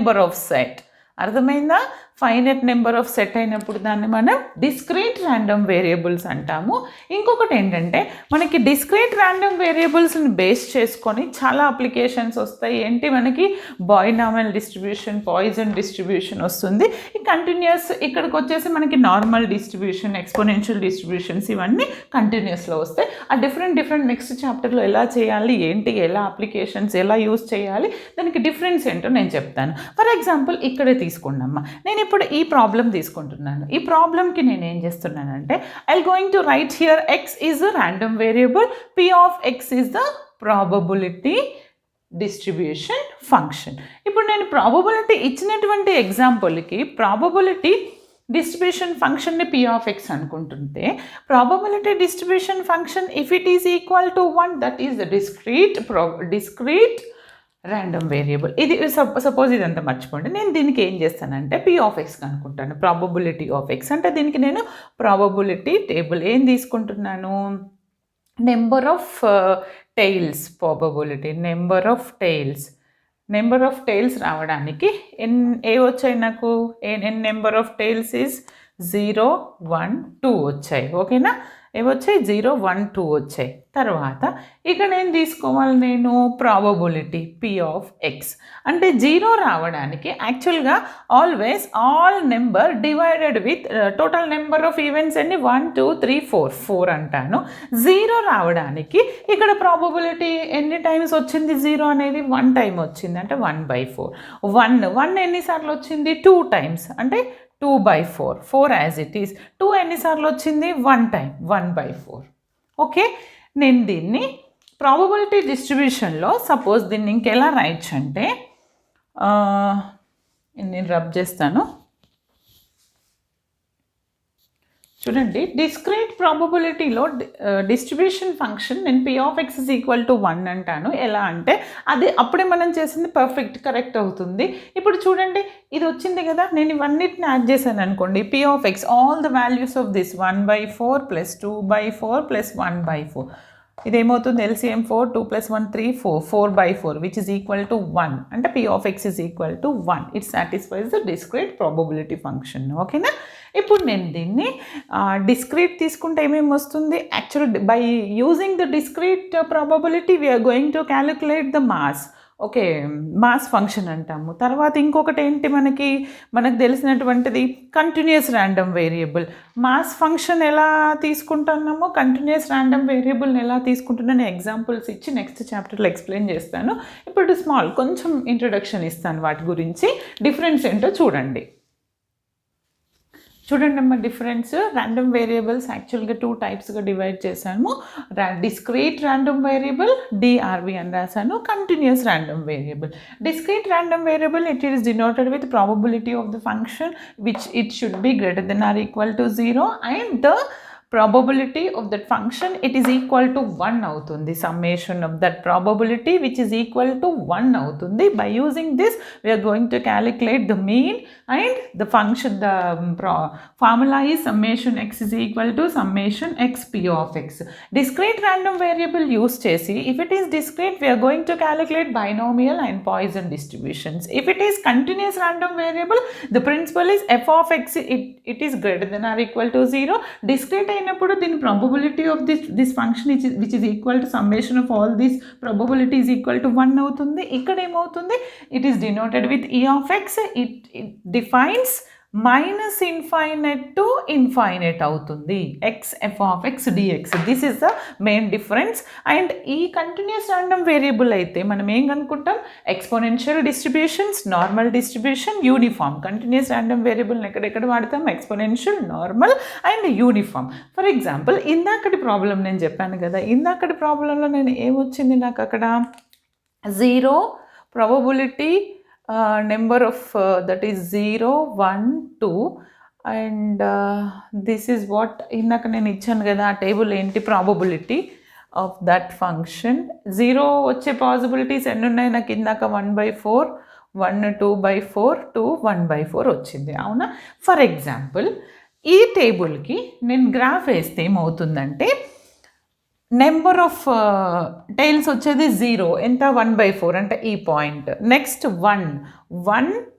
Number of set. అర్థమైందా? Finite number of set అయినప్పుడు దాన్ని మనం డిస్క్రీట్ ర్యాండమ్ వేరియబుల్స్ అంటాము. ఇంకొకటి ఏంటంటే మనకి డిస్క్రీట్ ర్యాండమ్ వేరియబుల్స్ని బేస్ చేసుకొని చాలా అప్లికేషన్స్ వస్తాయి. ఏంటి మనకి బైనామియల్ డిస్ట్రిబ్యూషన్, పాయిజన్ డిస్ట్రిబ్యూషన్ వస్తుంది. ఈ కంటిన్యూస్ ఇక్కడికి వచ్చేసి మనకి నార్మల్ డిస్ట్రిబ్యూషన్, ఎక్స్పోనెన్షియల్ డిస్ట్రిబ్యూషన్స్ ఇవన్నీ కంటిన్యూస్లో వస్తాయి. ఆ డిఫరెంట్ నెక్స్ట్ చాప్టర్లో ఎలా చేయాలి, ఏంటి, ఎలా అప్లికేషన్స్ ఎలా యూజ్ చేయాలి, దానికి డిఫరెన్స్ ఏంటో నేను చెప్తాను. ఫర్ ఎగ్జాంపుల్ ఇక్కడే తీసుకున్నామ్మా, నేను ఇప్పుడు ఈ ప్రాబ్లం తీసుకుంటున్నాను. ఈ ప్రాబ్లంకి నేను ఏం చేస్తున్నానంటే I going to right here X is a random variable, P of X is the probability distribution function. ఇప్పుడు నేను ప్రాబబిలిటీ ఇచ్చినటువంటి ఎగ్జాంపుల్కి ప్రాబబిలిటీ డిస్ట్రిబ్యూషన్ ఫంక్షన్ని పి ఆఫ్ ఎక్స్ అనుకుంటుంటే probability distribution function if it is equal to 1 that is the discrete random variable. ఇది suppose ఇదంతా మర్చిపోండి. నేను దీనికి ఏం చేస్తానంటే పి ఆఫ్ ఎక్స్ అనుకుంటాను. ప్రాబబిలిటీ ఆఫ్ ఎక్స్ అంటే దీనికి నేను ప్రాబబిలిటీ టేబుల్ ఏం తీసుకుంటున్నాను, number of tiles probability, number of tiles రావడానికి ఏ వచ్చాయి నాకు, ఎన్ నెంబర్ ఆఫ్ టైల్స్ ఈజ్ 0, 1, 2 వచ్చాయి. ఓకేనా? ఏవొచ్చాయి 0, 1, 2 వచ్చాయి. తర్వాత ఇక్కడ ఏం తీసుకోవాలి నేను, ప్రాబబిలిటీ పి ఆఫ్ ఎక్స్ అంటే 0 రావడానికి యాక్చువల్గా always all number divided with total number of events అన్ని 1, 2, 3, 4 అంటాను. 0 రావడానికి ఇక్కడ ప్రాబబిలిటీ ఎన్ని టైమ్స్ వచ్చింది, 0 అనేది 1 టైం వచ్చింది అంటే 1/4. 1 ఎన్నిసార్లు వచ్చింది, 2 టైమ్స్ అంటే 2/4. 4 యాజ్ ఇట్ ఈస్. 2 ఎన్నిసార్లు వచ్చింది, 1 టైం 1/4. ఓకే, నేను దీన్ని ప్రాబబిలిటీ డిస్ట్రిబ్యూషన్లో సపోజ్ దీన్ని ఇంకెలా రైట్స్ అంటే నేను రబ్ చేస్తాను చూడండి. డిస్క్రీట్ ప్రాబబిలిటీలో డిస్ట్రిబ్యూషన్ ఫంక్షన్ నేను P of X is equal to 1 అంటాను. ఎలా అంటే అది అప్పుడే మనం చేసింది కరెక్ట్ అవుతుంది. ఇప్పుడు చూడండి ఇది వచ్చింది కదా, నేను ఇవన్నిటిని యాడ్ చేశాను అనుకోండి. P of X all the values of this 1/4 + 2/4 + 1/4 ఇదేమవుతుంది, LCM 4, 2 + 1 3, 4/4 which is equal to 1 అంటే P of X is equal to 1. It satisfies the discrete probability function. ఓకేనా? ఇప్పుడు నేను దీన్ని డిస్క్రీట్ తీసుకుంటే ఏమేమి వస్తుంది, actual by using the discrete probability we're going to calculate the mass. Okay, mass function అంటాము. తర్వాత ఇంకొకటి ఏంటి, మనకు తెలిసినటువంటిది continuous random variable. Mass function ఎలా తీసుకుంటున్నామో కంటిన్యూస్ ర్యాండమ్ వేరియబుల్ని ఎలా తీసుకుంటున్నాను ఎగ్జాంపుల్స్ ఇచ్చి నెక్స్ట్ చాప్టర్లో ఎక్స్ప్లెయిన్ చేస్తాను. ఇప్పుడు కొంచెం ఇంట్రొడక్షన్ ఇస్తాను వాటి గురించి. డిఫరెన్స్ ఏంటో చూడండి అమ్మ. డిఫరెన్స్ ర్యాండమ్ వేరియబుల్స్ యాక్చువల్గా 2 టైప్స్గా డివైడ్ చేశాము. డిస్క్రీట్ ర్యాండమ్ వేరియబుల్ డిఆర్వి అని రాశాను, continuous random variable. Discrete random variable it is denoted with probability of the function which it should be greater than or equal to 0 and the probability of that function it is equal to 1 అవుతుంది. summation of that probability which is equal to 1 అవుతుంది. by using this we are going to calculate the mean and the function, the formula is summation x is equal to summation x p of x. discrete random variable use చేసి if it is discrete we are going to calculate binomial and Poisson distributions. if it is continuous random variable the principle is f of x it is greater than or equal to 0. discrete అయినప్పుడు దీని probability of this function which is equal to summation of all this probability is equal to 1 అవుతుంది. ఇక్కడ ఏమవుతుంది, it is denoted with E of X. It defines -∞ to ∞ అవుతుంది. X F of X DX. This is the main difference. And ఈ continuous random variable అయితే మనం ఏం కనుక్కుంటాం, exponential distributions, normal distribution, uniform. Continuous random వేరియబుల్ని ఎక్కడెక్కడ వాడతాం, exponential, normal and uniform. For example ఇందాకటి ప్రాబ్లం నేను చెప్పాను కదా, ఇందాకటి ప్రాబ్లంలో నేను ఏమొచ్చింది నాకు అక్కడ 0 probability number of that is 0, 1, 2 and this is what ఇందాక నేను ఇచ్చాను కదా ఆ టేబుల్ ఏంటి, ప్రాబబిలిటీ ఆఫ్ దట్ ఫంక్షన్. 0 వచ్చే పాసిబిలిటీస్ ఎన్ని ఉన్నాయి నాకు ఇందాక 1/4, 1 2/4, 2 1/4 వచ్చింది. అవునా? ఫర్ ఎగ్జాంపుల్ ఈ టేబుల్కి నేను గ్రాఫ్ వేస్తే ఏమవుతుందంటే నెంబర్ ఆఫ్ టైల్స్ వచ్చేది 0 ఎంత 1/4 అంటే ఈ పాయింట్. నెక్స్ట్ 1